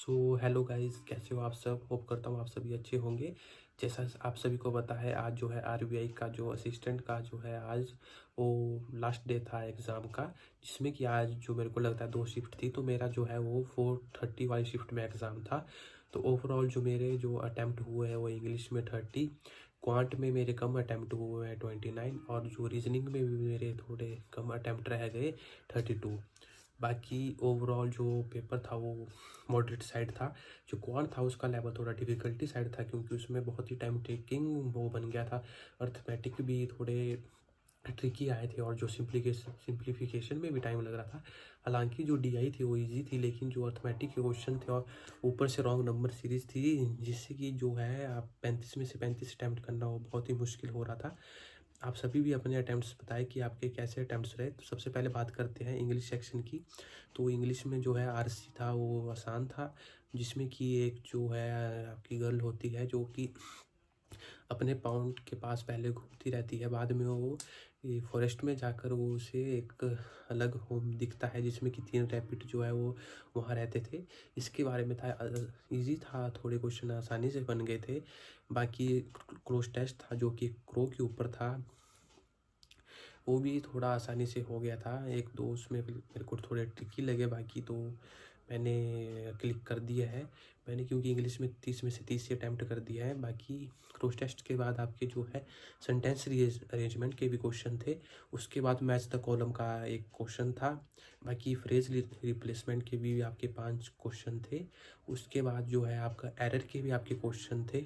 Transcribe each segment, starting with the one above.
Hello guys, कैसे हो आप सब। होप करता हूँ आप सभी अच्छे होंगे। जैसा आप सभी को पता है, आज जो है आरबीआई का जो असिस्टेंट का जो है आज वो लास्ट डे था एग्ज़ाम का। जिसमें कि आज जो मेरे को लगता है 2 शिफ्ट थी, तो मेरा जो है वो 4:30 वाली शिफ्ट में एग्ज़ाम था। तो ओवरऑल जो मेरे जो अटैम्प्ट हुए हैं वो इंग्लिश में 30, क्वांट में मेरे कम अटैम्प्ट हुए हैं 29, और जो रीजनिंग में भी मेरे थोड़े कम अटैम्प्ट रह गए 32। बाकी ओवरऑल जो पेपर था वो मॉडरेट साइड था। जो क्वांट था उसका लेवल थोड़ा डिफ़िकल्टी साइड था, क्योंकि उसमें बहुत ही टाइम टेकिंग वो बन गया था। अर्थमेटिक भी थोड़े ट्रिकी आए थे, और जो सिंप्लीफिकेशन में भी टाइम लग रहा था। हालांकि जो डीआई थी वो इजी थी, लेकिन जो अर्थमेटिक के क्वेश्चन थे और ऊपर से रॉन्ग नंबर सीरीज थी, जिससे कि जो है आप 35 में से 35 अटैम्प्ट करना वो बहुत ही मुश्किल हो रहा था। आप सभी भी अपने अटैम्प्ट्स बताएं कि आपके कैसे अटैम्प्ट्स रहे। तो सबसे पहले बात करते हैं इंग्लिश सेक्शन की। तो इंग्लिश में जो है आरसी था वो आसान था, जिसमें कि एक जो है आपकी गर्ल होती है जो कि अपने पाउंड के पास पहले घूमती रहती है, बाद में वो ये फॉरेस्ट में जाकर वो उसे एक अलग होम दिखता है, जिसमें कि 3 रैबिट जो है वो वहाँ रहते थे। इसके बारे में था, इजी था, थोड़े क्वेश्चन आसानी से बन गए थे। बाकी क्रोस टेस्ट था जो कि क्रो के ऊपर था, वो भी थोड़ा आसानी से हो गया था। एक दो उसमें मेरे को थोड़े ट्रिकी लगे, बाकी तो मैंने क्लिक कर दिया है मैंने, क्योंकि इंग्लिश में 30 में से 30 अटैम्प्ट कर दिया है। बाकी क्रॉस टेस्ट के बाद आपके जो है सेंटेंस अरेंजमेंट के भी क्वेश्चन थे। उसके बाद मैच द कॉलम का एक क्वेश्चन था। बाकी फ्रेज रिप्लेसमेंट के भी आपके 5 क्वेश्चन थे। उसके बाद जो है आपका एरर के भी आपके क्वेश्चन थे,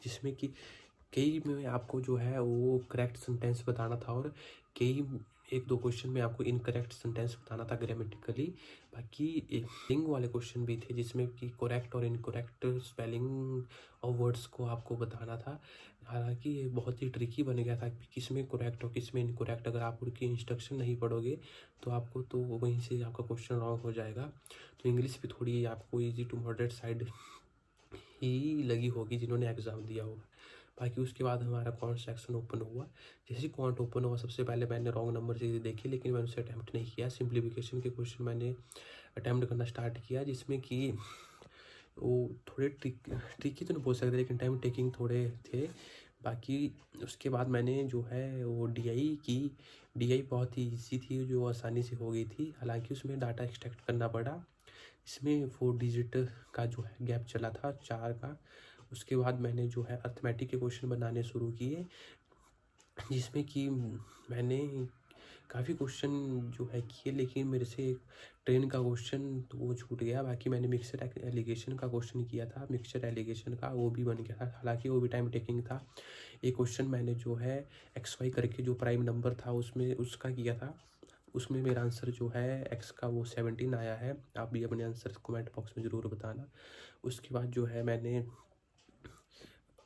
जिसमें कि कई में आपको जो है वो करेक्ट सेंटेंस बताना था, और कई एक दो क्वेश्चन में आपको इनकरेक्ट सेंटेंस बताना था ग्रामेटिकली। बाकी स्पेलिंग वाले क्वेश्चन भी थे, जिसमें कि करेक्ट और इनकरेक्ट स्पेलिंग और वर्ड्स को आपको बताना था। हालांकि ये बहुत ही ट्रिकी बन गया था कि किस में करेक्ट और किस में इनकरेक्ट। अगर आप उनकी इंस्ट्रक्शन नहीं पढ़ोगे तो आपको तो वहीं से आपका क्वेश्चन रॉन्ग हो जाएगा। तो इंग्लिश भी थोड़ी आपको ईजी टू मॉडरेट साइड ही लगी होगी जिन्होंने एग्ज़ाम दिया होगा। बाकी उसके बाद हमारा क्वांट सेक्शन ओपन हुआ। जैसे क्वांट ओपन हुआ, सबसे पहले मैंने रॉन्ग नंबर चीज़ें देखी, लेकिन मैंने उसे अटैम्प्ट नहीं किया। सिंप्लीफिकेशन के क्वेश्चन मैंने अटैम्प्ट करना स्टार्ट किया, जिसमें कि वो थोड़े ट्रिकी तो नहीं बोल सकते, लेकिन टाइम टेकिंग थोड़े थे। बाकी उसके बाद मैंने जो है वो डीआई की। डीआई बहुत ही ईजी थी, जो आसानी से हो गई थी। हालांकि उसमें डाटा एक्सट्रैक्ट करना पड़ा। इसमें 4 डिजिट का जो है गैप चला था 4 का। उसके बाद मैंने जो है अर्थमेटिक के क्वेश्चन बनाने शुरू किए, जिसमें कि मैंने काफ़ी क्वेश्चन जो है किए, लेकिन मेरे से ट्रेन का क्वेश्चन तो वो छूट गया। बाकी मैंने मिक्सर एलिगेशन का क्वेश्चन किया था, मिक्सचर एलिगेशन का, वो भी बन गया था। हालांकि वो भी टाइम टेकिंग था। एक क्वेश्चन मैंने जो है एक्स वाई करके जो प्राइम नंबर था उसमें उसका किया था। उसमें मेरा आंसर जो है एक्स का वो 17 आया है। आप भी अपने आंसर कमेंट बॉक्स में ज़रूर बताना। उसके बाद जो है मैंने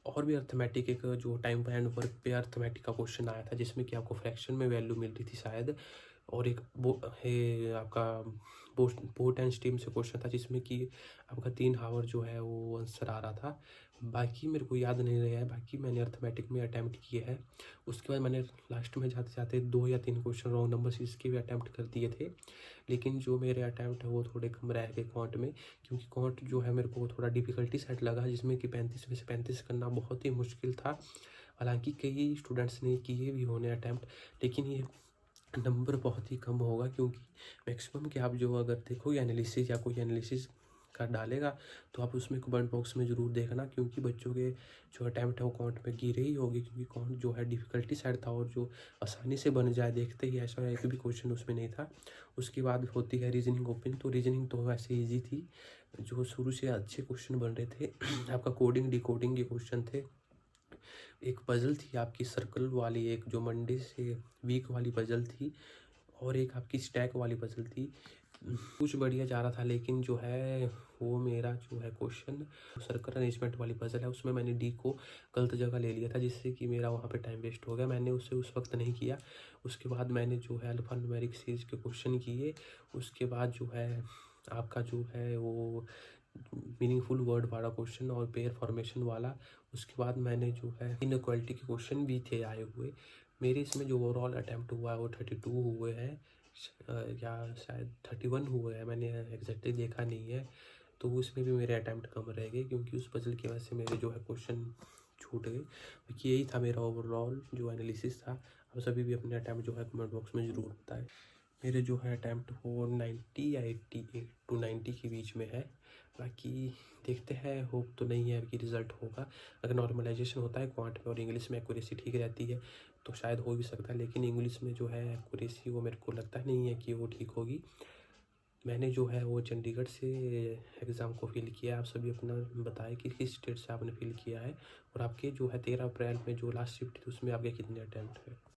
और भी अर्थमेटिक एक जो टाइम एंड वर्क पे अर्थमेटिक का क्वेश्चन आया था, जिसमें कि आपको फ्रैक्शन में वैल्यू मिल रही थी शायद। और एक आपका बोट एंड स्टीम से क्वेश्चन था, जिसमें कि आपका 3 हावर जो है वो आंसर आ रहा था। बाकी मेरे को याद नहीं रहा है। बाकी मैंने अर्थमेटिक में अटैम्प्ट किए हैं। उसके बाद मैंने लास्ट में जाते जाते 2 या 3 क्वेश्चन रॉन्ग नंबर इसके भी अटैम्प्ट कर दिए थे। लेकिन जो मेरे अटैम्प्ट है वो थोड़े कम रह गए क्वांट में, क्योंकि क्वांट जो है मेरे को थोड़ा डिफिकल्टी सेट लगा, जिसमें कि 35 में से 35 करना बहुत ही मुश्किल था। हालांकि कई स्टूडेंट्स ने किए भी होने अटैम्प्ट, लेकिन ये नंबर बहुत ही कम होगा, क्योंकि मैक्सिमम कि आप जो अगर देखोगे एनालिसिस या कोई एनालिसिस का डालेगा, तो आप उसमें कमेंट बॉक्स में ज़रूर देखना, क्योंकि बच्चों के जो अटैम्प्ट है वो काउंट में गिरे ही होगी, क्योंकि काउंट जो है डिफ़िकल्टी साइड था, और जो आसानी से बन जाए देखते ही ऐसा एक भी क्वेश्चन उसमें नहीं था। उसके बाद होती है रीजनिंग ओपन। तो रीजनिंग तो वैसे ईजी थी, जो शुरू से अच्छे क्वेश्चन बन रहे थे। आपका कोडिंग डिकोडिंग के क्वेश्चन थे। एक पजल थी आपकी सर्कल वाली, एक जो मंडे से वीक वाली पजल थी, और एक आपकी स्टैक वाली पजल थी। कुछ बढ़िया जा रहा था, लेकिन जो है वो मेरा जो है क्वेश्चन सर्कल अरेंजमेंट वाली पजल है, उसमें मैंने डी को गलत जगह ले लिया था, जिससे कि मेरा वहाँ पे टाइम वेस्ट हो गया। मैंने उसे उस वक्त नहीं किया। उसके बाद मैंने जो है अल्फा न्यूमेरिक सीरीज के क्वेश्चन किए। उसके बाद जो है आपका जो है वो मीनिंगफुल वर्ड वाला क्वेश्चन और पेयर फॉर्मेशन वाला। उसके बाद मैंने जो है इनक्वालिटी के क्वेश्चन भी थे आए हुए। मेरे इसमें जो ओवरऑल अटैम्प्ट हुआ है वो 32 हुए हैं, या शायद 31 हुए हैं, मैंने एग्जैक्टली देखा नहीं है। तो उसमें भी मेरे अटैम्प्ट कम रह गए क्योंकि उस पजल की वजह से मेरे जो है क्वेश्चन छूट गए। बाकी यही था मेरा ओवरऑल जो एनालिसिस था। आप सभी भी अपने अटैम्प्ट जो है कमेंट बॉक्स में ज़रूर बताएं। मेरे जो है अटैम्प्ट वो 90 या 88 टू 90 के बीच में है। बाकी देखते हैं, होप तो नहीं है कि रिज़ल्ट होगा। अगर नॉर्मलाइजेशन होता है क्वांट में और इंग्लिश में एक्यूरेसी ठीक रहती है तो शायद हो भी सकता है, लेकिन इंग्लिश में जो है एक्यूरेसी वो मेरे को लगता नहीं है कि वो ठीक होगी। मैंने जो है वो चंडीगढ़ से एग्ज़ाम को फ़िल किया। आप सभी अपना बताएं कि किस स्टेट से आपने फ़िल किया है और आपके जो है 13 अप्रैल में जो लास्ट शिफ्ट थी उसमें आपके कितने अटैम्प्ट है।